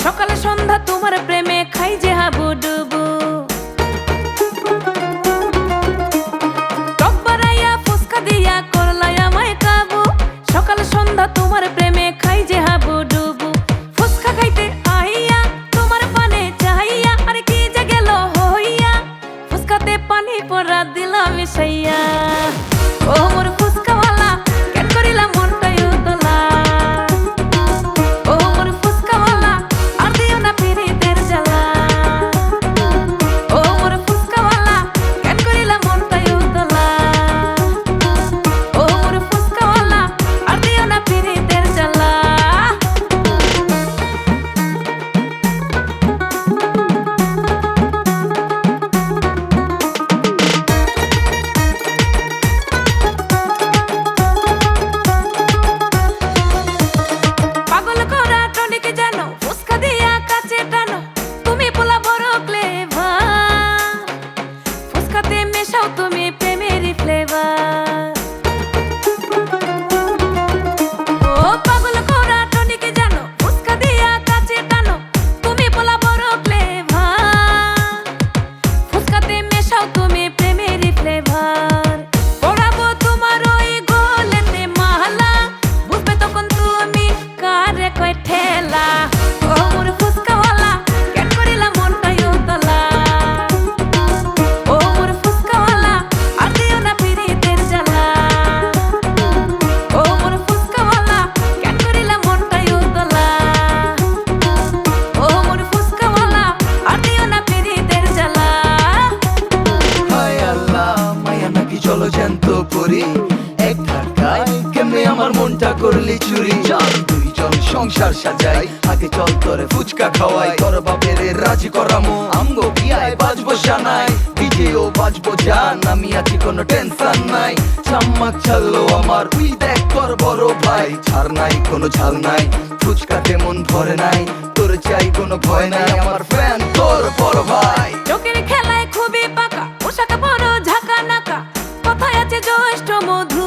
সকালে সন্ধ্যা তোমার প্রেমে খাই যে হাবুডুবু। টক বাড়াইয়া ফুসকা দিয়া করলাই আমায় কাবু। সকালে সন্ধ্যা তোমার প্রেমে খাই যে হাবুডুবু। ফুসকা খাইতে আইয়া তোমার পানে চাইয়া আর কি যে গেল হইয়া, ফুসকাতে পানি পড়া দিলাম মিশাইয়া। ও মোর ফুসকাওয়ালা কেন করিলা মনটাই উতলা। তুমি প্রেমেরই ফ্লেভার। ও পাগল করা টনিকে জানো, ফুসকা দিয়া কাছে টানো, তুমি পোলা বড় ফ্লেভার। ফুসকাতে মেশাও তুমি প্রেমেরই ফ্লেভার। পড়াবো তোমার ওই গোলেতে মালা, বুঝবে তখন তুমি কারে কয় ঠেলা। ও মোর ফুসকাওয়ালা কেন করিলা মনটাই উতলা। এক ধাক্কায় কেমনে আমার মনটা করলি চুরি। চল দুইজন সংসার সাজাই, আগে চল তোরে ফুচকা খাওয়াই। তোর বাপের রাজি করামো, আমগো বিয়ায় বাজবো শানাই, ডিজেও বাজবো জান, আমি আছি কোনো টেনশন নাই। চাম্মাক ছাড়লো আমার উই দেখ তোর বড় ভাই, ছাড় নাই কোনো ঝাল নাই, ফুচকাতে মন ভরে নাই, তোর চাই কোনো ভয় নাই, আমার ফ্যান তোর বড় ভাই। চোখের খেলায় খুবই পাকা, পোশাক বড় ঝাঁকা নাকা, কথায় আছে জ্যৈষ্ঠ মধু।